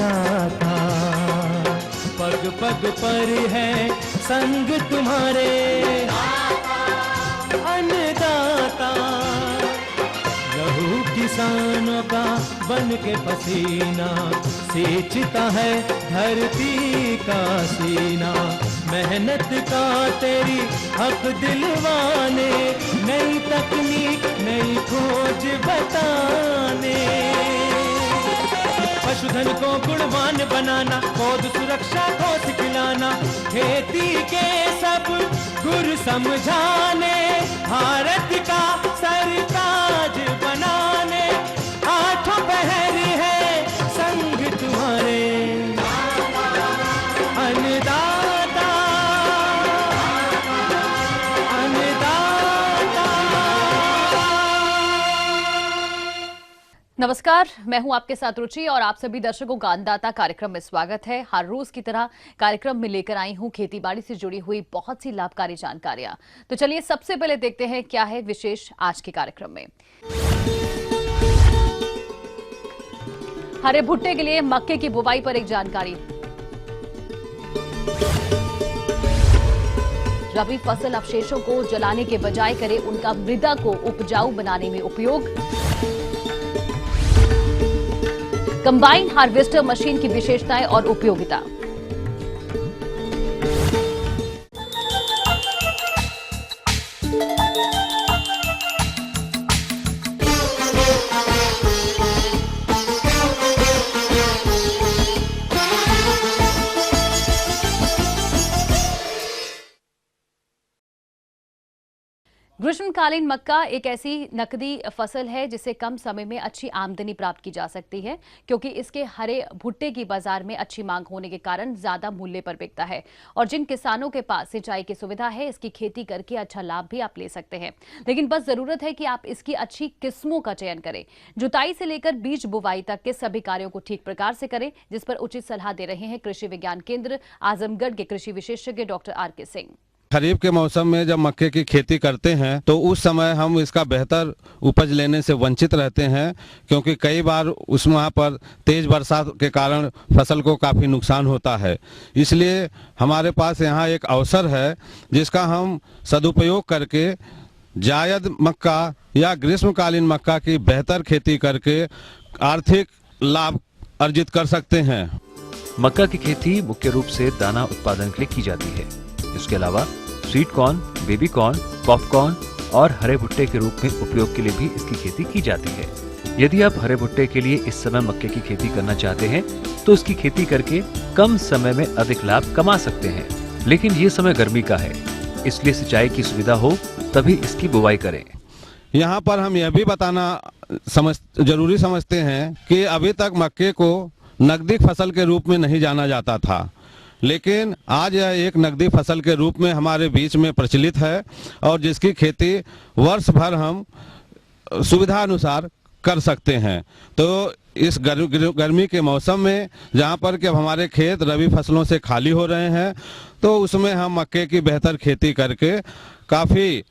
अन्नदाता, पग पग पर है संग तुम्हारे अन्नदाता। लहू किसानों का बन के पसीना सींचता है धरती का सीना। मेहनत का तेरी हक दिलवाने, नई तकनीक नई खोज बताने। पशुधन को गुणवान बनाना, पौध सुरक्षा को सिखलाना, खेती के सब गुर समझाने, भारत का सरताज बनाने। आठों पहर है संग तुम्हारे अन्नदाता, अन्नदाता। नमस्कार, मैं हूं आपके साथ रुचि और आप सभी दर्शकों का अन्नदाता कार्यक्रम में स्वागत है। हर रोज की तरह कार्यक्रम में लेकर आई हूं खेतीबाड़ी से जुड़ी हुई बहुत सी लाभकारी जानकारियां। तो चलिए सबसे पहले देखते हैं क्या है विशेष आज के कार्यक्रम में। हरे भुट्टे के लिए मक्के की बुवाई पर एक जानकारी। रबी फसल अवशेषों को जलाने के बजाय करें उनका मृदा को उपजाऊ बनाने में उपयोग। कंबाइन हार्वेस्टर मशीन की विशेषताएं और उपयोगिता। ग्रीष्मकालीन मक्का एक ऐसी नकदी फसल है जिसे कम समय में अच्छी आमदनी प्राप्त की जा सकती है, क्योंकि इसके हरे भुट्टे की बाजार में अच्छी मांग होने के कारण ज्यादा मूल्य पर बिकता है। और जिन किसानों के पास सिंचाई की सुविधा है, इसकी खेती करके अच्छा लाभ भी आप ले सकते हैं। लेकिन बस जरूरत है कि आप इसकी अच्छी किस्मों का चयन करें। जुताई से लेकर बीज बुवाई तक के सभी कार्यों को ठीक प्रकार से करें, जिस पर उचित सलाह दे रहे हैं कृषि विज्ञान केंद्र आजमगढ़ के कृषि विशेषज्ञ डॉक्टर आर.के. सिंह। खरीफ के मौसम में जब मक्के की खेती करते हैं तो उस समय हम इसका बेहतर उपज लेने से वंचित रहते हैं, क्योंकि कई बार उस वहाँ पर तेज बरसात के कारण फसल को काफ़ी नुकसान होता है। इसलिए हमारे पास यहाँ एक अवसर है जिसका हम सदुपयोग करके जायद मक्का या ग्रीष्मकालीन मक्का की बेहतर खेती करके आर्थिक लाभ अर्जित कर सकते हैं। मक्का की खेती मुख्य रूप से दाना उत्पादन के लिए की जाती है। इसके अलावा sweet corn, baby corn, popcorn और हरे भुट्टे के रूप में उपयोग के लिए भी इसकी खेती की जाती है। यदि आप हरे भुट्टे के लिए इस समय मक्के की खेती करना चाहते हैं तो इसकी खेती करके कम समय में अधिक लाभ कमा सकते हैं। लेकिन ये समय गर्मी का है, इसलिए सिंचाई की सुविधा हो तभी इसकी बुवाई करें। यहाँ पर हम यह भी बताना जरूरी समझते हैं कि अभी तक मक्के को नकदी फसल के रूप में नहीं जाना जाता था, लेकिन आज यह एक नकदी फसल के रूप में हमारे बीच में प्रचलित है और जिसकी खेती वर्ष भर हम सुविधा अनुसार कर सकते हैं। तो इस गर्मी के मौसम में जहाँ पर कि हमारे खेत रबी फसलों से खाली हो रहे हैं, तो उसमें हम मक्के की बेहतर खेती करके काफ़ी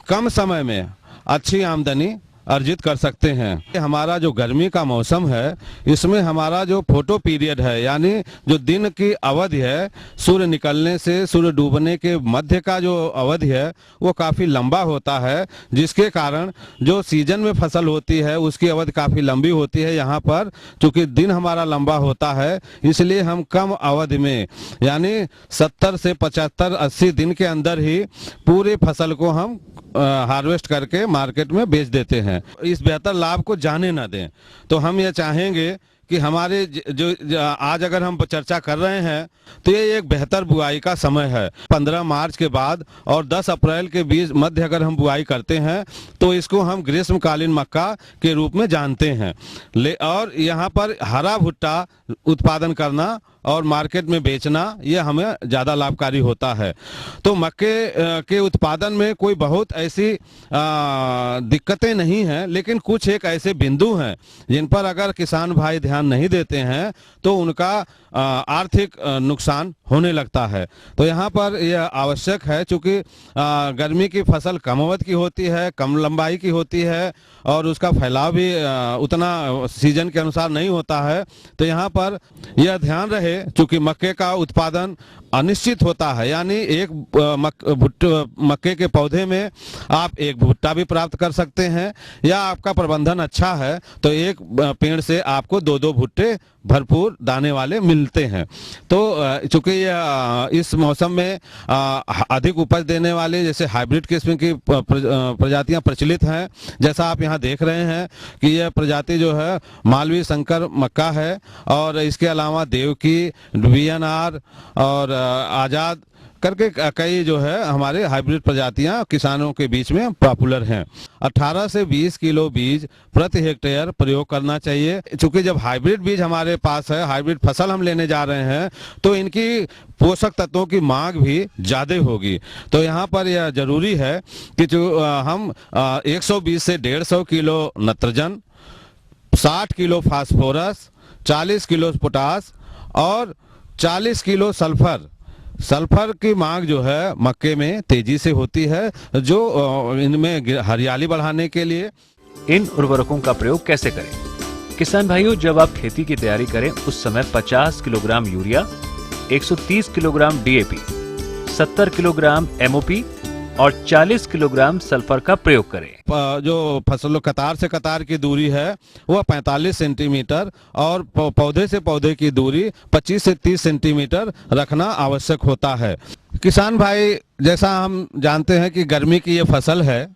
कम समय में अच्छी आमदनी अर्जित कर सकते हैं। हमारा जो गर्मी का मौसम है, इसमें हमारा जो फोटो पीरियड है, यानी जो दिन की अवधि है, सूर्य निकलने से सूर्य डूबने के मध्य का जो अवधि है वो काफ़ी लंबा होता है, जिसके कारण जो सीजन में फसल होती है उसकी अवधि काफ़ी लंबी होती है। यहाँ पर चूँकि दिन हमारा लंबा होता है, इसलिए हम कम अवधि में यानी 70 से 75, 80 दिन के अंदर ही पूरे फसल को हम हार्वेस्ट करके मार्केट में बेच देते हैं। इस बेहतर लाभ को जाने न दें। तो हम ये चाहेंगे कि हमारे जो आज अगर हम चर्चा कर रहे हैं तो ये एक बेहतर बुआई का समय है। 15 मार्च के बाद और 10 अप्रैल के बीच मध्य अगर हम बुआई करते हैं तो इसको हम ग्रीष्मकालीन मक्का के रूप में जानते हैं। और यहाँ पर हरा भुट्टा उत्पादन करना और मार्केट में बेचना ये हमें ज़्यादा लाभकारी होता है। तो मक्के के उत्पादन में कोई बहुत ऐसी दिक्कतें नहीं हैं, लेकिन कुछ एक ऐसे बिंदु हैं जिन पर अगर किसान भाई ध्यान नहीं देते हैं तो उनका आर्थिक नुकसान होने लगता है। तो यहाँ पर यह आवश्यक है, चूँकि गर्मी की फसल कम अवधि की होती है, कम लंबाई की होती है और उसका फैलाव भी उतना सीजन के अनुसार नहीं होता है। तो यहाँ पर यह ध्यान रहे, चूँकि मक्के का उत्पादन अनिश्चित होता है, यानी एक मक्के के पौधे में आप एक भुट्टा भी प्राप्त कर सकते हैं, या आपका प्रबंधन अच्छा है तो एक पेड़ से आपको 2-2 भुट्टे भरपूर दाने वाले मिलते हैं। तो चूंकि इस मौसम में अधिक उपज देने वाले जैसे हाइब्रिड किस्म की प्रजातियां प्रचलित हैं, जैसा आप यहाँ देख रहे हैं कि यह प्रजाति जो है मालवी शंकर मक्का है, और इसके अलावा देवकी, VNR और आज़ाद करके कई जो है हमारे हाइब्रिड प्रजातियां किसानों के बीच में पॉपुलर हैं। 18 से 20 किलो बीज प्रति हेक्टेयर प्रयोग करना चाहिए। चूंकि जब हाइब्रिड बीज हमारे पास है, हाइब्रिड फसल हम लेने जा रहे हैं, तो इनकी पोषक तत्वों की मांग भी ज़्यादा होगी। तो यहाँ पर यह जरूरी है कि जो हम 120 से 150 किलो नत्रजन, 60 किलो फास्फोरस, 40 किलो पोटास और 40 किलो सल्फर की मांग जो है मक्के में तेजी से होती है, जो इनमें हरियाली बढ़ाने के लिए। इन उर्वरकों का प्रयोग कैसे करें? किसान भाइयों, जब आप खेती की तैयारी करें उस समय 50 kilogram urea, 130 kilogram DAP, 70 kilogram MOP और 40 किलोग्राम सल्फर का प्रयोग करें। जो फसलों कतार से कतार की दूरी है वह 45 सेंटीमीटर और पौधे से पौधे की दूरी 25 से 30 सेंटीमीटर रखना आवश्यक होता है। किसान भाई, जैसा हम जानते हैं कि गर्मी की ये फसल है,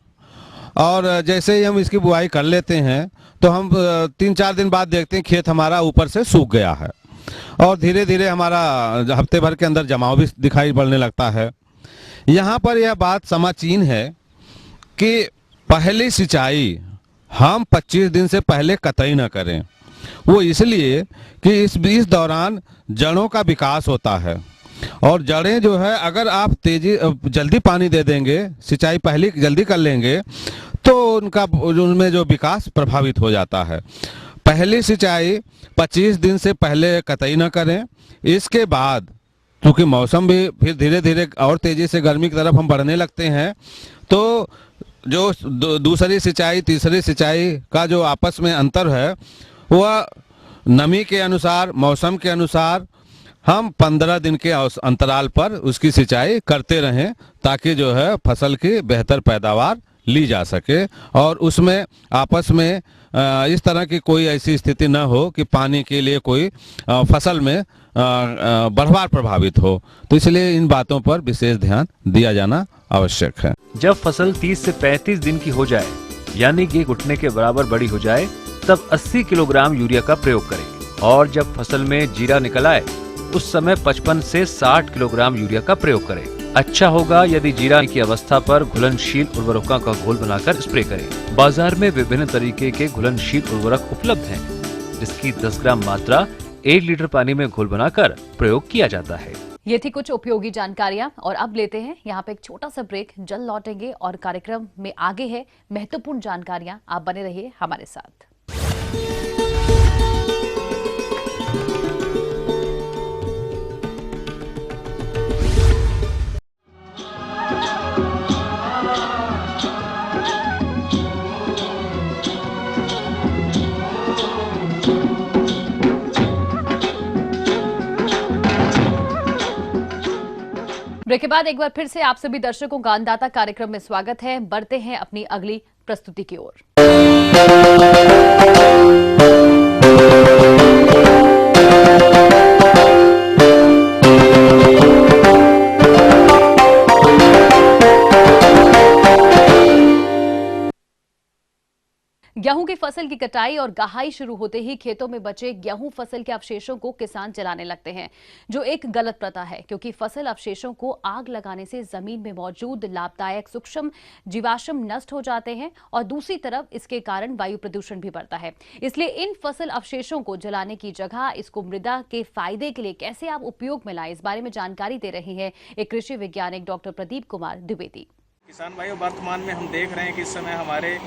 और जैसे ही हम इसकी बुआई कर लेते हैं तो हम 3-4 दिन बाद देखते हैं खेत हमारा ऊपर से सूख गया है, और धीरे धीरे हमारा हफ्ते भर के अंदर जमाव भी दिखाई पड़ने लगता है। यहाँ पर यह बात समाचीन है कि पहली सिंचाई हम 25 दिन से पहले कतई न करें। वो इसलिए कि इस दौरान जड़ों का विकास होता है, और जड़ें जो है अगर आप जल्दी पानी दे देंगे, सिंचाई पहले जल्दी कर लेंगे, तो उनमें जो विकास प्रभावित हो जाता है। पहली सिंचाई 25 दिन से पहले कतई न करें। इसके बाद क्योंकि मौसम भी फिर धीरे धीरे और तेजी से गर्मी की तरफ हम बढ़ने लगते हैं, तो जो दूसरी सिंचाई तीसरी सिंचाई का जो आपस में अंतर है वह नमी के अनुसार, मौसम के अनुसार हम 15 दिन के अंतराल पर उसकी सिंचाई करते रहें, ताकि जो है फसल की बेहतर पैदावार ली जा सके, और उसमें आपस में इस तरह की कोई ऐसी स्थिति न हो कि पानी के लिए कोई फसल में बढ़वार प्रभावित हो। तो इसलिए इन बातों पर विशेष ध्यान दिया जाना आवश्यक है। जब फसल 30 से 35 दिन की हो जाए, यानी कि घुटने के बराबर बड़ी हो जाए, तब 80 किलोग्राम यूरिया का प्रयोग करें, और जब फसल में जीरा निकल आए उस समय 55 से 60 किलोग्राम यूरिया का प्रयोग करें। अच्छा होगा यदि जीरा की अवस्था पर घुलनशील उर्वरकों का घोल बनाकर स्प्रे करें। बाजार में विभिन्न तरीके के घुलनशील उर्वरक उपलब्ध हैं, जिसकी 10 ग्राम मात्रा 1 लीटर पानी में घोल बनाकर प्रयोग किया जाता है। ये थी कुछ उपयोगी जानकारियां, और अब लेते हैं यहाँ पे एक छोटा सा ब्रेक। जल्द लौटेंगे और कार्यक्रम में आगे है महत्वपूर्ण जानकारियां। आप बने रहिए हमारे साथ। ब्रेक के बाद एक बार फिर से आप सभी दर्शकों का अन्नदाता कार्यक्रम में स्वागत है। बढ़ते हैं अपनी अगली प्रस्तुति की ओर। गेहूं की फसल की कटाई और गहाई शुरू होते ही खेतों में बचे गेहूं फसल के अवशेषों को किसान जलाने लगते हैं, जो एक गलत प्रथा है, क्योंकि फसल अवशेषों को आग लगाने से जमीन में मौजूद लाभदायक सूक्ष्म जीवाश्म नष्ट हो जाते हैं और दूसरी तरफ इसके कारण वायु प्रदूषण भी बढ़ता है। इसलिए इन फसल अवशेषों को जलाने की जगह इसको मृदा के फायदे के लिए कैसे आप उपयोग में लाएं, इस बारे में जानकारी दे रहे हैं एक कृषि वैज्ञानिक डॉक्टर प्रदीप कुमार द्विवेदी। किसान भाइयों, वर्तमान में हम देख रहे हैं कि इस समय हमारे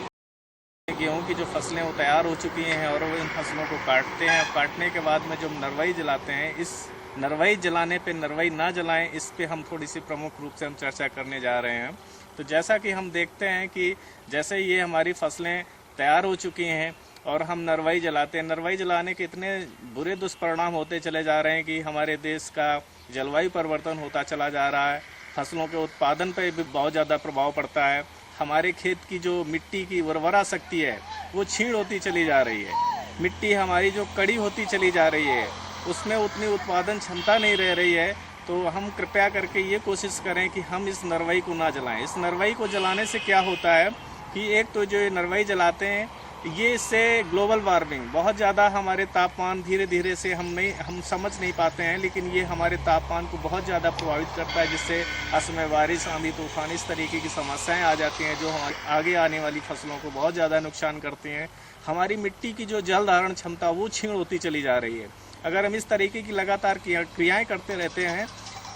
गेहूं की जो फसलें वो तैयार हो चुकी हैं और वो इन फसलों को काटते हैं। काटने के बाद में जो नरवाई जलाते हैं, इस नरवाई जलाने पे नरवाई ना जलाएं, इस पे हम थोड़ी सी प्रमुख रूप से हम चर्चा करने जा रहे हैं। तो जैसा कि हम देखते हैं कि जैसे ये हमारी फसलें तैयार हो चुकी हैं और हम नरवाई जलाते हैं, नरवाई जलाने के इतने बुरे दुष्परिणाम होते चले जा रहे हैं कि हमारे देश का जलवायु परिवर्तन होता चला जा रहा है, फसलों के उत्पादन पर भी बहुत ज़्यादा प्रभाव पड़ता है। हमारे खेत की जो मिट्टी की उर्वरा शक्ति है वो क्षीण होती चली जा रही है, मिट्टी हमारी जो कड़ी होती चली जा रही है, उसमें उतनी उत्पादन क्षमता नहीं रह रही है। तो हम कृपया करके ये कोशिश करें कि हम इस नरवाई को ना जलाएं। इस नरवाई को जलाने से क्या होता है कि एक तो जो ये नरवाई जलाते हैं, ये इससे ग्लोबल वार्मिंग बहुत ज़्यादा हमारे तापमान धीरे धीरे से हम समझ नहीं पाते हैं, लेकिन ये हमारे तापमान को बहुत ज़्यादा प्रभावित करता है, जिससे असमय बारिश, आंधी, तूफान, इस तरीके की समस्याएं आ जाती हैं जो हमारी आगे आने वाली फसलों को बहुत ज़्यादा नुकसान करती हैं। हमारी मिट्टी की जो जल धारण क्षमता वो क्षीण होती चली जा रही है। अगर हम इस तरीके की लगातार क्रियाएँ करते रहते हैं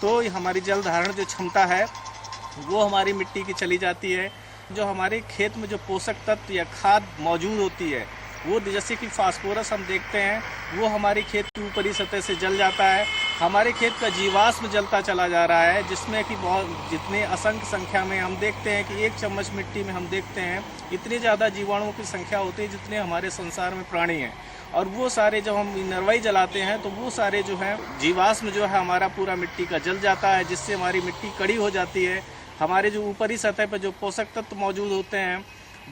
तो हमारी जल धारण जो क्षमता है वो हमारी मिट्टी की चली जाती है। जो हमारे खेत में जो पोषक तत्व या खाद मौजूद होती है, वो जैसे कि फास्फोरस हम देखते हैं वो हमारी खेत की ऊपरी सतह से जल जाता है। हमारे खेत का जीवाश्म जलता चला जा रहा है, जिसमें कि बहुत जितने असंख्य संख्या में हम देखते हैं कि एक चम्मच मिट्टी में हम देखते हैं इतनी ज़्यादा जीवाणुओं की संख्या होती है जितने हमारे संसार में प्राणी हैं। और वो सारे जब हम नरवाई जलाते हैं तो वो सारे जो है जीवाश्म जो है हमारा पूरा मिट्टी का जल जाता है, जिससे हमारी मिट्टी कड़ी हो जाती है। हमारे जो ऊपरी सतह पर जो पोषक तत्व मौजूद होते हैं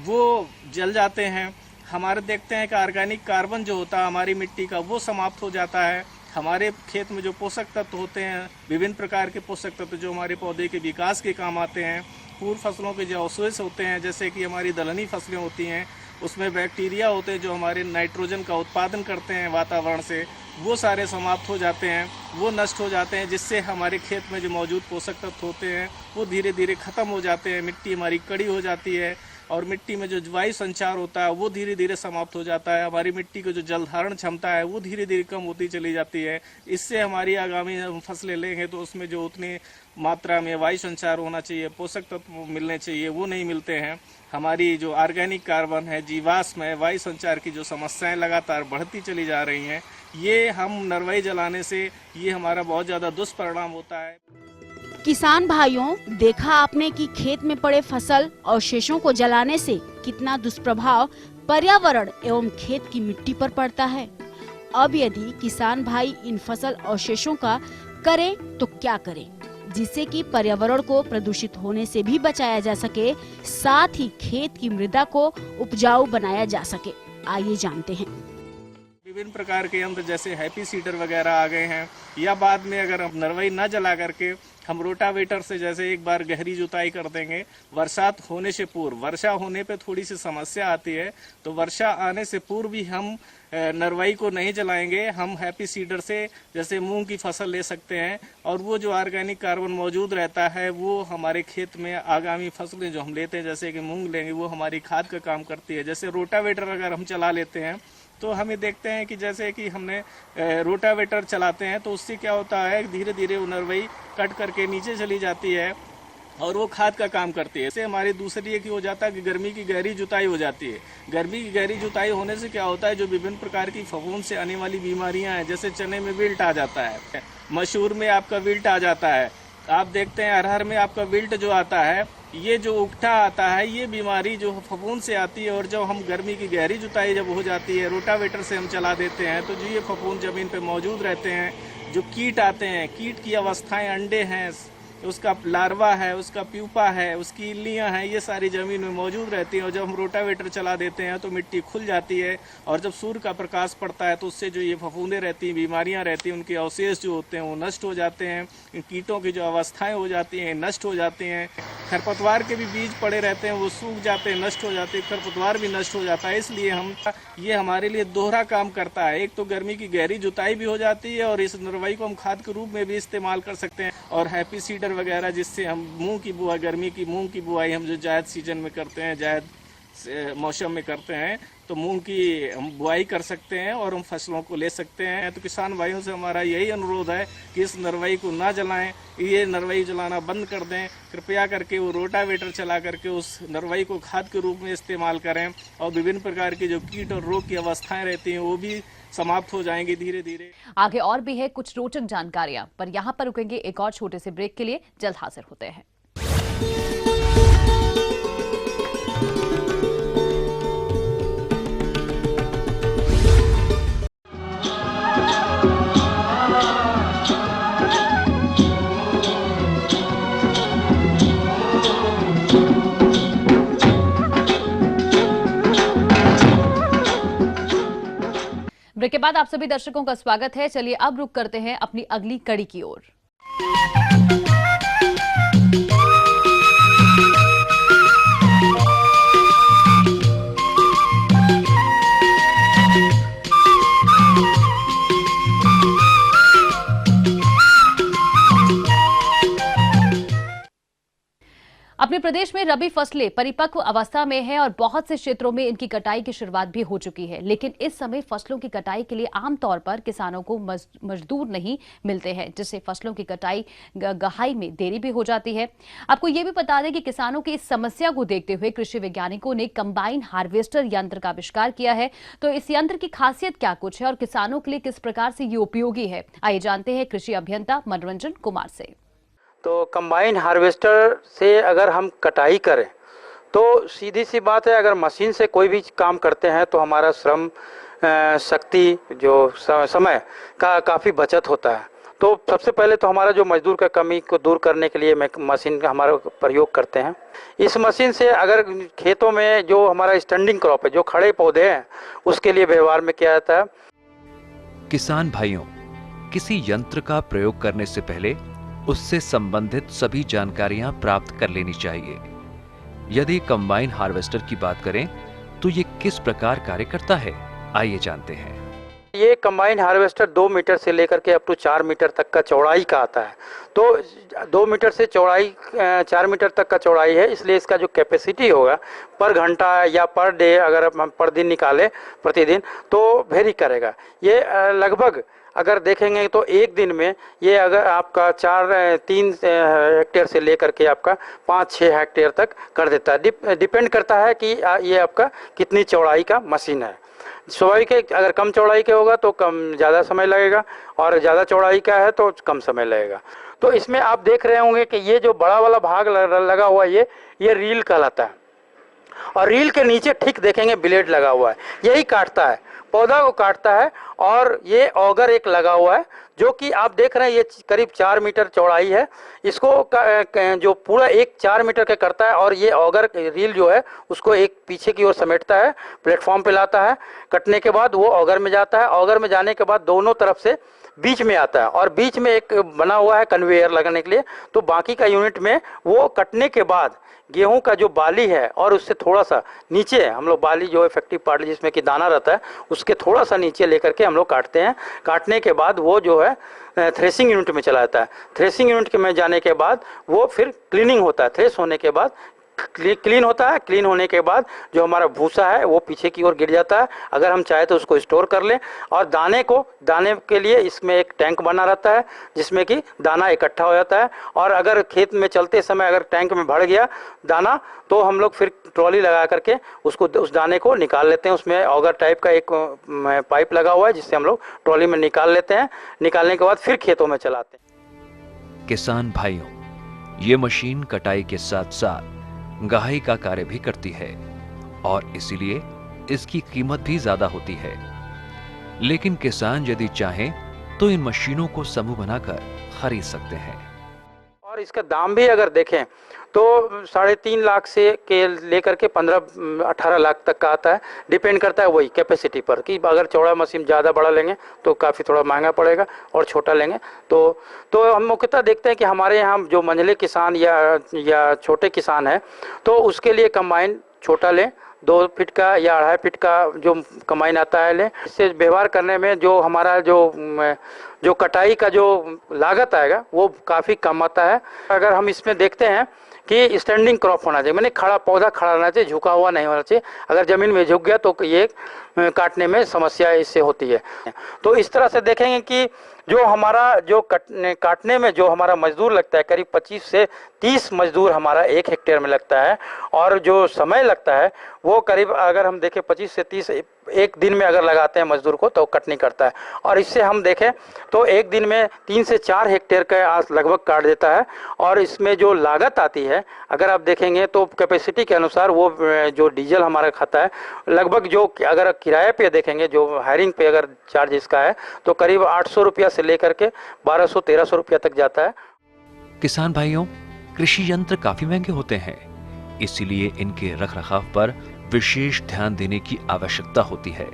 वो जल जाते हैं। हमारे देखते हैं कि ऑर्गेनिक कार्बन जो होता है हमारी मिट्टी का वो समाप्त हो जाता है। हमारे खेत में जो पोषक तत्व होते हैं, विभिन्न प्रकार के पोषक तत्व जो हमारे पौधे के विकास के काम आते हैं, पूर्व फसलों के जो अवशेष होते हैं, जैसे कि हमारी दलहनी फसलें होती हैं, उसमें बैक्टीरिया होते हैं जो हमारे नाइट्रोजन का उत्पादन करते हैं वातावरण से, वो सारे समाप्त हो जाते हैं, वो नष्ट हो जाते हैं, जिससे हमारे खेत में जो मौजूद पोषक तत्व होते हैं वो धीरे धीरे ख़त्म हो जाते हैं। मिट्टी हमारी कड़ी हो जाती है और मिट्टी में जो वायु संचार होता है वो धीरे धीरे समाप्त हो जाता है। हमारी मिट्टी की जो जल धारण क्षमता है वो धीरे धीरे कम होती चली जाती है। इससे हमारी आगामी फसलें लेंगे तो उसमें जो उतनी मात्रा में वायु संचार होना चाहिए, पोषक तत्व मिलने चाहिए, वो नहीं मिलते हैं। हमारी जो ऑर्गेनिक कार्बन है, जीवाश्म है, वायु संचार की जो समस्याएं लगातार बढ़ती चली जा रही हैं, ये हम नरवाई जलाने से ये हमारा बहुत ज़्यादा दुष्परिणाम होता है। किसान भाइयों, देखा आपने कि खेत में पड़े फसल अवशेषों को जलाने से कितना दुष्प्रभाव पर्यावरण एवं खेत की मिट्टी पर पड़ता है। अब यदि किसान भाई इन फसल अवशेषों का करें तो क्या करें, जिससे कि पर्यावरण को प्रदूषित होने से भी बचाया जा सके, साथ ही खेत की मृदा को उपजाऊ बनाया जा सके। आइए जानते हैं। विभिन्न प्रकार के यंत्र जैसे हैप्पी सीडर वगैरह आ गए हैं, या बाद में अगर हम नरवाई न जला करके हम रोटावेटर से जैसे एक बार गहरी जुताई कर देंगे, बरसात होने से पूर्व, वर्षा होने पे थोड़ी सी समस्या आती है, तो वर्षा आने से पूर्व भी हम नरवाई को नहीं जलाएंगे। हम हैप्पी सीडर से जैसे मूंग की फसल ले सकते हैं और वो जो ऑर्गेनिक कार्बन मौजूद रहता है वो हमारे खेत में आगामी फसलें जो हम लेते हैं, जैसे कि मूंग लेंगे, वो हमारी खाद का काम करती है। जैसे रोटावेटर अगर हम चला लेते हैं तो हमें देखते हैं कि जैसे कि हमने रोटावेटर चलाते हैं तो उससे क्या होता है, धीरे धीरे वो नरवाई कट करके नीचे चली जाती है और वो खाद का काम करती है। इससे हमारी दूसरी एक हो जाता है कि गर्मी की गहरी जुताई हो जाती है। गर्मी की गहरी जुताई होने से क्या होता है, जो विभिन्न प्रकार की फफूंद से आने वाली बीमारियां हैं, जैसे चने में विल्ट आ जाता है, मसूर में आपका विल्ट आ जाता है, आप देखते हैं अरहर में आपका विल्ट जो आता है, ये जो उकठा आता है, ये बीमारी जो फफूंद से आती है। और जब हम गर्मी की गहरी जुताई जब हो जाती है, रोटावेटर से हम चला देते हैं, तो जो ये फफूंद जमीन पे मौजूद रहते हैं, जो कीट आते हैं, कीट की अवस्थाएं, अंडे हैं, उसका लार्वा है, उसका प्यूपा है, उसकी इल्लियाँ हैं, ये सारी ज़मीन में मौजूद रहती हैं। और जब हम रोटावेटर चला देते हैं तो मिट्टी खुल जाती है, और जब सूर्य का प्रकाश पड़ता है तो उससे जो ये फफूंदे रहती हैं, बीमारियाँ रहती हैं, उनके अवशेष जो होते हैं वो नष्ट हो जाते हैं। इन कीटों की जो अवस्थाएँ हो जाती हैं नष्ट हो जाती हैं। खरपतवार के भी बीज पड़े रहते हैं, वो सूख जाते हैं, नष्ट हो जाते हैं, खरपतवार भी नष्ट हो जाता है। इसलिए ये हमारे लिए दोहरा काम करता है। एक तो गर्मी की गहरी जुताई भी हो जाती है, और इस नरवाई को हम खाद के रूप में भी इस्तेमाल कर सकते हैं। और हैप्पी सीडर वगैरह, जिससे हम मूंग की बुआई, गर्मी की मूंग की बुआई हम जो जायद सीजन में करते हैं, जायद मौसम में करते हैं, तो मूंग की हम बुआई कर सकते हैं और हम फसलों को ले सकते हैं। तो किसान भाइयों से हमारा यही अनुरोध है कि इस नरवाई को ना जलाएं, ये नरवाई जलाना बंद कर दें। कृपया करके वो रोटावेटर चला करके उस नरवाई को खाद के रूप में इस्तेमाल करें, और विभिन्न प्रकार की जो कीट और रोग की अवस्थाएं रहती हैं वो भी समाप्त हो जाएंगी धीरे धीरे। आगे और भी है कुछ रोचक जानकारियां, पर यहाँ पर रुकेंगे एक और छोटे से ब्रेक के लिए। जल्द हाजिर होते हैं। ब्रेक के बाद आप सभी दर्शकों का स्वागत है। चलिए अब रुक करते हैं अपनी अगली कड़ी की ओर। अपने प्रदेश में रबी फसलें परिपक्व अवस्था में है और बहुत से क्षेत्रों में इनकी कटाई की शुरुआत भी हो चुकी है। लेकिन इस समय फसलों की कटाई के लिए आमतौर पर किसानों को मजदूर नहीं मिलते हैं, जिससे फसलों की कटाई गहाई में देरी भी हो जाती है। आपको ये भी बता दें कि किसानों की इस समस्या को देखते हुए कृषि वैज्ञानिकों ने कंबाइन हार्वेस्टर यंत्र का आविष्कार किया है। तो इस यंत्र की खासियत क्या कुछ है और किसानों के लिए किस प्रकार से ये उपयोगी है, आइए जानते हैं कृषि अभियंता मनोरंजन कुमार से। तो कंबाइन हार्वेस्टर से अगर हम कटाई करें तो सीधी सी बात है, अगर मशीन से कोई भी काम करते हैं तो हमारा श्रम शक्ति जो समय का काफ़ी बचत होता है। तो सबसे पहले तो हमारा जो मजदूर का कमी को दूर करने के लिए मशीन का हमारा प्रयोग करते हैं। इस मशीन से अगर खेतों में जो हमारा स्टैंडिंग क्रॉप है, जो खड़े पौधे हैं, उसके लिए व्यवहार में किया जाता है। किसान भाइयों, किसी यंत्र का प्रयोग करने से पहले उससे संबंधित सभी जानकारियां प्राप्त कर लेनी चाहिए। यदि कंबाइन हार्वेस्टर की बात करें तो ये किस प्रकार कार्य करता है, आइए जानते हैं। ये कंबाइन हार्वेस्टर 2 मीटर से लेकर के अप टू 4 मीटर तक का चौड़ाई का आता है। तो 2 मीटर से चौड़ाई 4 मीटर तक का चौड़ाई है, इसलिए इसका जो कैपेसिटी होगा पर घंटा या पर डे, अगर हम पर दिन निकालें प्रतिदिन, तो वेरी करेगा। ये लगभग अगर देखेंगे तो एक दिन में ये अगर आपका 3 हेक्टेयर से लेकर के आपका 5-6 हेक्टेयर तक कर देता है। डिपेंड करता है कि ये आपका कितनी चौड़ाई का मशीन है। स्वाभाविक है, अगर कम चौड़ाई के होगा तो ज़्यादा समय लगेगा, और ज़्यादा चौड़ाई का है तो कम समय लगेगा। तो इसमें आप देख रहे होंगे कि ये जो बड़ा वाला भाग लगा हुआ है, ये रील कहलाता है, और रील के नीचे ठीक देखेंगे ब्लेड लगा हुआ है, यही काटता है, पौधा को काटता है। और ये ऑगर एक लगा हुआ है जो कि आप देख रहे हैं, ये करीब 4 मीटर चौड़ाई है। इसको जो पूरा 4 मीटर का करता है, और ये ऑगर रील जो है उसको एक पीछे की ओर समेटता है, प्लेटफॉर्म पे लाता है। कटने के बाद वो ऑगर में जाता है, ऑगर में जाने के बाद दोनों तरफ से बीच में आता है, और बीच में एक बना हुआ है कन्वेयर लगने के लिए। तो बाकी का यूनिट में वो कटने के बाद गेहूं का जो बाली है और उससे थोड़ा सा नीचे हम लोग बाली जो इफेक्टिव पार्ट जिसमें कि दाना रहता है, उसके थोड़ा सा नीचे लेकर के हम लोग काटते हैं। काटने के बाद वो जो है थ्रेसिंग यूनिट में चला जाता है। थ्रेसिंग यूनिट में जाने के बाद वो फिर क्लीनिंग होता है। थ्रेस होने के बाद क्लीन होता है। क्लीन होने के बाद जो हमारा भूसा है वो पीछे की ओर गिर जाता है। अगर हम चाहे तो उसको स्टोर कर लें, और दाने के लिए इसमें एक टैंक बना रहता है जिसमें कि दाना इकट्ठा हो जाता है। और अगर खेत में चलते समय अगर टैंक में भर गया दाना, तो हम लोग फिर ट्रॉली लगा करके उस दाने को निकाल लेते हैं। उसमें ऑगर टाइप का एक पाइप लगा हुआ है जिससे हम लोग ट्रॉली में निकाल लेते हैं। निकालने के बाद फिर खेतों में चलाते हैं। किसान भाइयों, ये मशीन कटाई के साथ साथ गहाई का कार्य भी करती है, और इसीलिए इसकी कीमत भी ज्यादा होती है। लेकिन किसान यदि चाहें तो इन मशीनों को समूह बनाकर खरीद सकते हैं। और इसका दाम भी अगर देखें तो 3.5 लाख से के लेकर के 15-18 लाख तक का आता है। डिपेंड करता है वही कैपेसिटी पर कि अगर चौड़ा मशीन ज़्यादा बड़ा लेंगे तो काफ़ी थोड़ा महंगा पड़ेगा, और छोटा लेंगे तो हम मुख्यतः देखते हैं कि हमारे यहाँ जो मंझले किसान या छोटे किसान हैं तो उसके लिए कंबाइन छोटा लें, 2 फीट का या 2.5 फीट का जो कंबाइन आता है लें। इससे व्यवहार करने में जो हमारा जो कटाई का जो लागत आएगा वो काफ़ी कम आता है। अगर हम इसमें देखते हैं कि स्टैंडिंग क्रॉप होना चाहिए, मैंने खड़ा पौधा खड़ा रहना चाहिए, झुका हुआ नहीं होना चाहिए। अगर ज़मीन में झुक गया तो ये काटने में समस्या इससे होती है। तो इस तरह से देखेंगे कि जो हमारा जो काटने में जो हमारा मजदूर लगता है, करीब 25 से 30 मजदूर हमारा 1 हेक्टेयर में लगता है, और जो समय लगता है वो करीब अगर हम देखें 25 से 30 एक दिन में अगर लगाते हैं मजदूर को तो कटनी करता है। और इससे हम देखें तो एक दिन में 3 से 4 हेक्टेयर का लगभग काट देता है। और इसमें जो लागत आती है अगर आप देखेंगे तो कैपेसिटी के अनुसार वो जो डीजल हमारा खाता है लगभग, जो अगर किराए पे देखेंगे जो हायरिंग पे अगर चार्ज इसका है तो करीब 800 रुपया से लेकर के 1200-1300 रुपया तक जाता है। किसान भाइयों, कृषि यंत्र काफी महंगे होते हैं, इसीलिए इनके रखरखाव पर विशेष ध्यान देने की आवश्यकता होती है,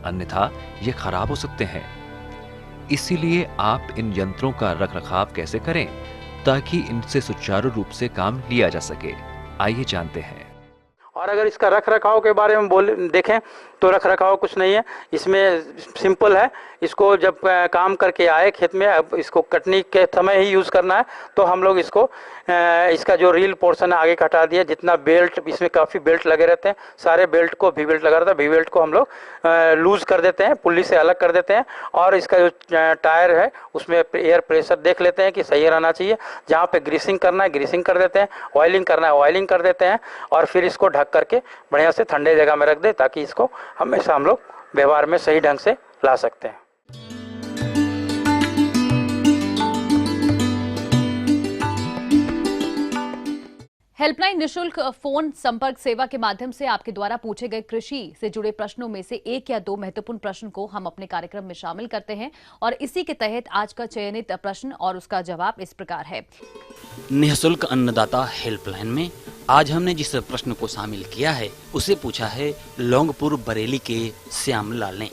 अन्यथा ये खराब हो सकते हैं। इसीलिए आप इन यंत्रों का रखरखाव कैसे करें ताकि इनसे सुचारू रूप से काम लिया जा सके, आइए जानते हैं। और अगर इसका रख रखाव के बारे में देखें तो रख रखाव कुछ नहीं है, इसमें सिंपल है। इसको जब काम करके आए खेत में, अब इसको कटनी के समय ही यूज़ करना है तो हम लोग इसको इसका जो रील पोर्शन है आगे हटा दिया। जितना बेल्ट, इसमें काफ़ी बेल्ट लगे रहते हैं, सारे बेल्ट को वी बेल्ट लगा रहता है, वी बेल्ट को हम लोग लूज़ कर देते हैं, पुल्ली से अलग कर देते हैं। और इसका जो टायर है उसमें एयर प्रेशर देख लेते हैं कि सही रहना चाहिए। जहाँ पे ग्रीसिंग करना है ग्रीसिंग कर देते हैं, ऑयलिंग करना है ऑयलिंग कर देते हैं, और फिर इसको ढक करके बढ़िया से ठंडे जगह में रख दें ताकि इसको हमेशा हम लोग व्यवहार में सही ढंग से ला सकते हैं। हेल्पलाइन निशुल्क फोन संपर्क सेवा के माध्यम से आपके द्वारा पूछे गए कृषि से जुड़े प्रश्नों में से 1 या 2 महत्वपूर्ण प्रश्न को हम अपने कार्यक्रम में शामिल करते हैं, और इसी के तहत आज का चयनित प्रश्न और उसका जवाब इस प्रकार है। निःशुल्क अन्नदाता हेल्पलाइन में आज हमने जिस प्रश्न को शामिल किया है उसे पूछा है लौंगपुर बरेली के श्यामलाल ने।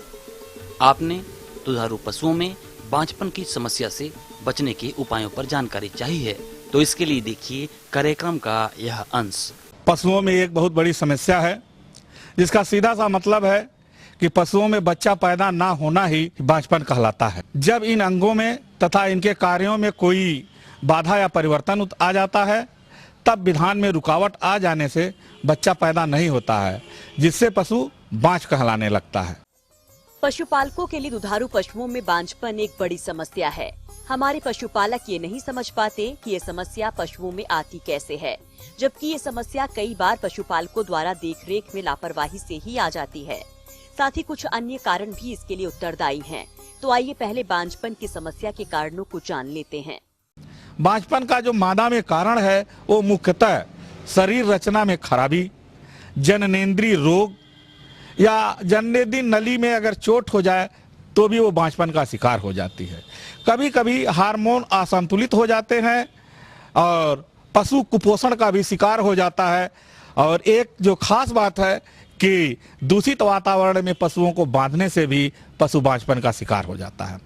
आपने दुधारू पशुओं में बांझपन की समस्या से बचने के उपायों पर जानकारी चाहिए है, तो इसके लिए देखिए कार्यक्रम का यह अंश। पशुओं में एक बहुत बड़ी समस्या है जिसका सीधा सा मतलब है कि पशुओं में बच्चा पैदा ना होना ही बांझपन कहलाता है। जब इन अंगों में तथा इनके कार्यों में कोई बाधा या परिवर्तन आ जाता है तब विधान में रुकावट आ जाने से बच्चा पैदा नहीं होता है, जिससे पशु बांझ कहलाने लगता है। पशुपालकों के लिए दुधारू पशुओं में बांझपन एक बड़ी समस्या है। हमारे पशुपालक ये नहीं समझ पाते कि ये समस्या पशुओं में आती कैसे है, जबकि ये समस्या कई बार पशुपालकों द्वारा देखरेख में लापरवाही से ही आ जाती है। साथ ही कुछ अन्य कारण भी इसके लिए उत्तरदायी हैं। तो आइए पहले बांझपन की समस्या के कारणों को जान लेते हैं। बांझपन का जो मादा में कारण है वो मुख्यतः शरीर रचना में खराबी, जननेंद्रिय रोग या जननेंद्रिय नली में अगर चोट हो जाए तो भी वो बांझपन का शिकार हो जाती है। कभी कभी हार्मोन असंतुलित हो जाते हैं और पशु कुपोषण का भी शिकार हो जाता है। और एक जो खास बात है कि दूषित वातावरण में पशुओं को बांधने से भी पशु बांझपन का शिकार हो जाता है।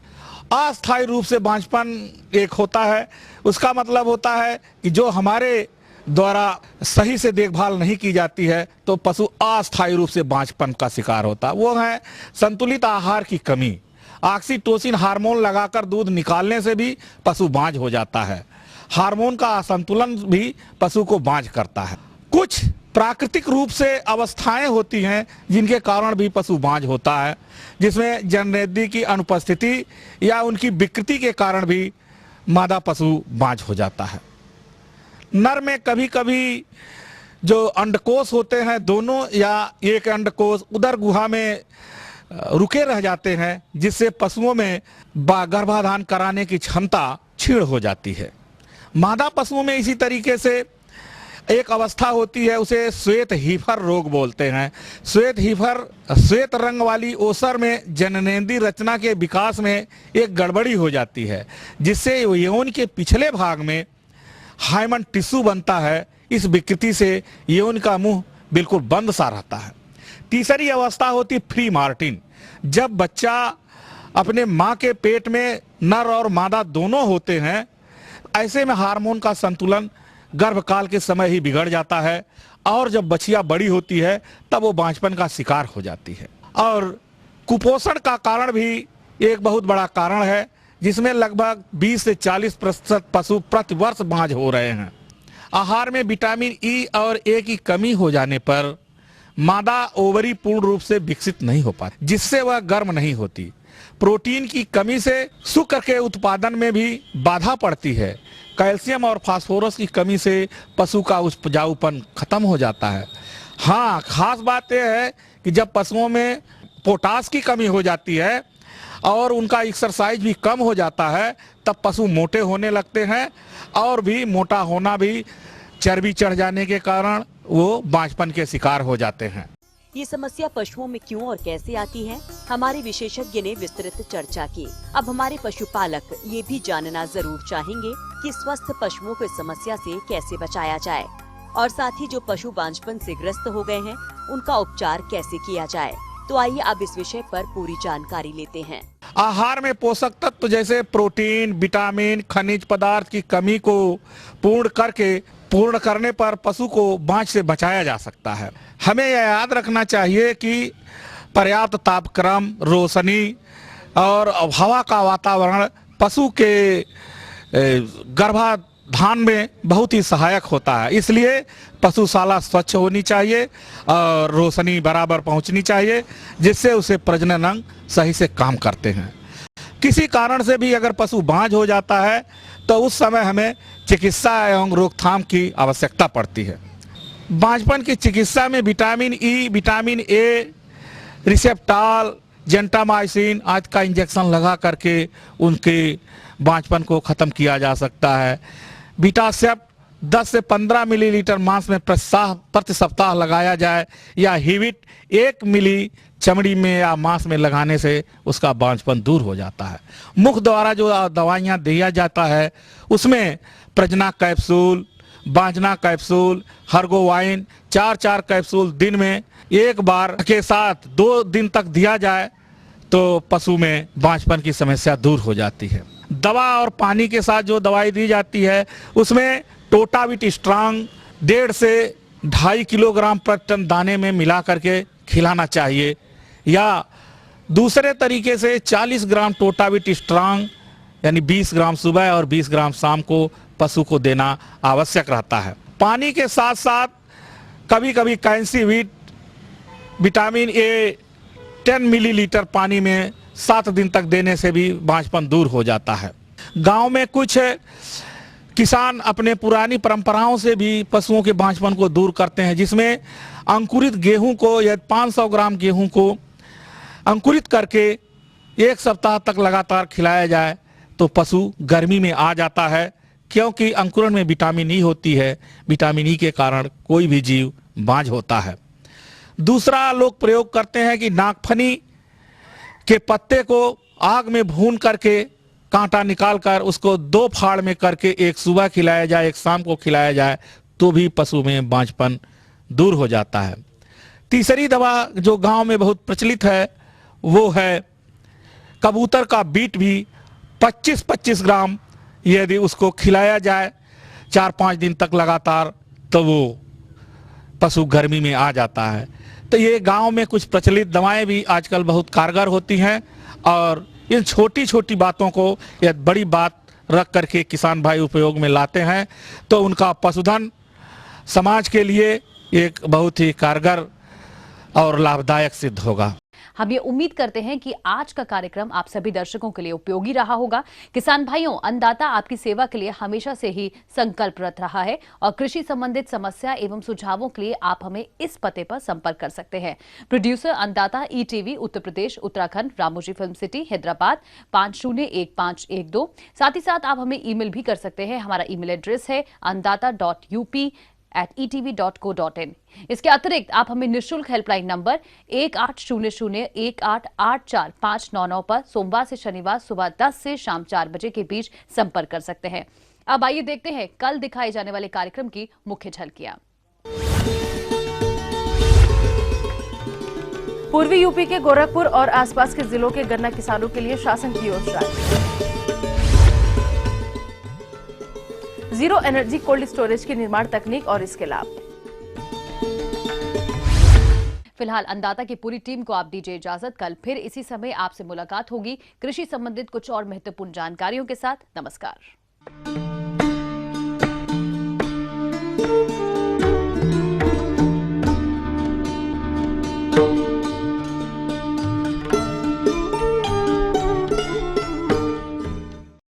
अस्थायी रूप से बांझपन एक होता है, उसका मतलब होता है कि जो हमारे द्वारा सही से देखभाल नहीं की जाती है तो पशु अस्थायी रूप से बांझपन का शिकार होता है। वो है संतुलित आहार की कमी। ऑक्सीटोसिन हार्मोन लगाकर दूध निकालने से भी पशु बांझ हो जाता है। हार्मोन का असंतुलन भी पशु को बांझ करता है। कुछ प्राकृतिक रूप से अवस्थाएं होती हैं जिनके कारण भी पशु बांझ होता है, जिसमें जननेंद्रिय की अनुपस्थिति या उनकी विकृति के कारण भी मादा पशु बांझ हो जाता है। नर में कभी कभी जो अंडकोश होते हैं दोनों या एक अंडकोश उदर गुहा में रुके रह जाते हैं, जिससे पशुओं में गर्भाधान कराने की क्षमता क्षीण हो जाती है। मादा पशुओं में इसी तरीके से एक अवस्था होती है, उसे श्वेत हीफर रोग बोलते हैं। श्वेत हीफर श्वेत रंग वाली ओसर में जननेंद्रिय रचना के विकास में एक गड़बड़ी हो जाती है, जिससे यौन के पिछले भाग में हाइमन टिश्यू बनता है, इस विकृति से यौन का मुंह बिल्कुल बंद सा रहता है। तीसरी अवस्था होती प्री मार्टिन, जब बच्चा अपने माँ के पेट में नर और मादा दोनों होते हैं, ऐसे में हार्मोन का संतुलन गर्भकाल के समय ही बिगड़ जाता है और जब बच्चियां बड़ी होती है तब वो बांझपन का शिकार हो जाती है। और कुपोषण का कारण भी एक बहुत बड़ा कारण है, जिसमें लगभग 20 से 40% पशु प्रति वर्ष बांझ हो रहे हैं। आहार में विटामिन ई और ए की कमी हो जाने पर मादा ओवरी पूर्ण रूप से विकसित नहीं हो पाती, जिससे वह गर्म नहीं होती। प्रोटीन की कमी से शुक्र के उत्पादन में भी बाधा पड़ती है। कैल्शियम और फास्फोरस की कमी से पशु का उपजाऊपन खत्म हो जाता है। हाँ, खास बात यह है कि जब पशुओं में पोटास की कमी हो जाती है और उनका एक्सरसाइज भी कम हो जाता है, तब पशु मोटे होने लगते हैं और भी मोटा होना भी चर्बी चढ़ जाने के कारण वो बांझपन के शिकार हो जाते हैं। ये समस्या पशुओं में क्यों और कैसे आती है, हमारे विशेषज्ञ ने विस्तृत चर्चा की। अब हमारे पशुपालक ये भी जानना जरूर चाहेंगे कि स्वस्थ पशुओं को इस समस्या से कैसे बचाया जाए और साथ ही जो पशु बांझपन से ग्रस्त हो गए हैं उनका उपचार कैसे किया जाए। तो आइए अब इस विषय पर पूरी जानकारी लेते हैं। आहार में पोषक तत्व जैसे प्रोटीन, विटामिन, खनिज पदार्थ की कमी को पूर्ण करने पर पशु को बांझ से बचाया जा सकता है। हमें यह याद रखना चाहिए कि पर्याप्त तापक्रम, रोशनी और हवा का वातावरण पशु के गर्भाधान में बहुत ही सहायक होता है। इसलिए पशुशाला स्वच्छ होनी चाहिए और रोशनी बराबर पहुंचनी चाहिए, जिससे उसे प्रजनन अंग सही से काम करते हैं। किसी कारण से भी अगर पशु बांझ हो जाता है तो उस समय हमें चिकित्सा एवं रोकथाम की आवश्यकता पड़ती है। बांझपन की चिकित्सा में vitamin E, vitamin A, Receptal, gentamicin आदि का इंजेक्शन लगा करके उनके बांझपन को खत्म किया जा सकता है। बीटासेप्ट 10 से 15 मिलीलीटर मांस में प्रति सप्ताह लगाया जाए या हिविट 1 मिली चमड़ी में या मांस में लगाने से उसका बांझपन दूर हो जाता है। मुख द्वारा जो दवाइयाँ दिया जाता है उसमें प्रजना कैप्सूल, बांझना कैप्सूल, हर्गोवाइन 4-4 कैप्सूल दिन में एक बार के साथ 2 दिन तक दिया जाए तो पशु में बांझपन की समस्या दूर हो जाती है। दवा और पानी के साथ जो दवाई दी जाती है उसमें टोटाविट स्ट्रांग 1.5 से 2.5 किलोग्राम प्रति टन दाने में मिला करके खिलाना चाहिए, या दूसरे तरीके से 40 ग्राम टोटाविट स्ट्रांग यानी 20 ग्राम सुबह और 20 ग्राम शाम को पशु को देना आवश्यक रहता है। पानी के साथ साथ कभी कभी कैंसीवीट, विटामिन ए 10 मिलीलीटर पानी में 7 दिन तक देने से भी बांझपन दूर हो जाता है। गांव में कुछ किसान अपने पुरानी परंपराओं से भी पशुओं के बांझपन को दूर करते हैं, जिसमें अंकुरित गेहूं को या 500 ग्राम गेहूं को अंकुरित करके 1 सप्ताह तक लगातार खिलाया जाए तो पशु गर्मी में आ जाता है, क्योंकि अंकुरण में विटामिन ई होती है। विटामिन ई के कारण कोई भी जीव बांझ होता है। दूसरा लोग प्रयोग करते हैं कि नागफनी के पत्ते को आग में भून करके कांटा निकाल कर उसको 2 फाड़ में करके एक सुबह खिलाया जाए, एक शाम को खिलाया जाए तो भी पशु में बांझपन दूर हो जाता है। तीसरी दवा जो गांव में बहुत प्रचलित है वो है कबूतर का बीट भी 25-25 ग्राम यदि उसको खिलाया जाए 4-5 दिन तक लगातार तो वो पशु गर्मी में आ जाता है। तो ये गांव में कुछ प्रचलित दवाएं भी आजकल बहुत कारगर होती हैं और इन छोटी छोटी बातों को या बड़ी बात रख करके किसान भाई उपयोग में लाते हैं तो उनका पशुधन समाज के लिए एक बहुत ही कारगर और लाभदायक सिद्ध होगा। हम ये उम्मीद करते हैं कि आज का कार्यक्रम आप सभी दर्शकों के लिए उपयोगी रहा होगा। किसान भाइयों, अन्नदाता आपकी सेवा के लिए हमेशा से ही संकल्परत रहा है और कृषि संबंधित समस्या एवं सुझावों के लिए आप हमें इस पते पर संपर्क कर सकते हैं। प्रोड्यूसर अन्नदाता, ETV, Uttar Pradesh, Uttarakhand, Ramoji film city, Hyderabad 501512। साथ ही साथ आप हमें ईमेल भी कर सकते हैं। हमारा ईमेल एड्रेस है annadata.up@etv.co.in। इसके अतिरिक्त आप हमें निःशुल्क हेल्पलाइन नंबर 1800-1884-599 पर सोमवार से शनिवार सुबह 10 से शाम 4 बजे के बीच संपर्क कर सकते हैं। अब आइए देखते हैं कल दिखाए जाने वाले कार्यक्रम की मुख्य झलकियां। पूर्वी यूपी के गोरखपुर और आसपास के जिलों के गन्ना किसानों के लिए शासन की योजना। जीरो एनर्जी कोल्ड स्टोरेज की निर्माण तकनीक और इसके लाभ। फिलहाल अन्नदाता की पूरी टीम को आप दीजिए इजाजत। कल फिर इसी समय आपसे मुलाकात होगी कृषि संबंधित कुछ और महत्वपूर्ण जानकारियों के साथ। नमस्कार।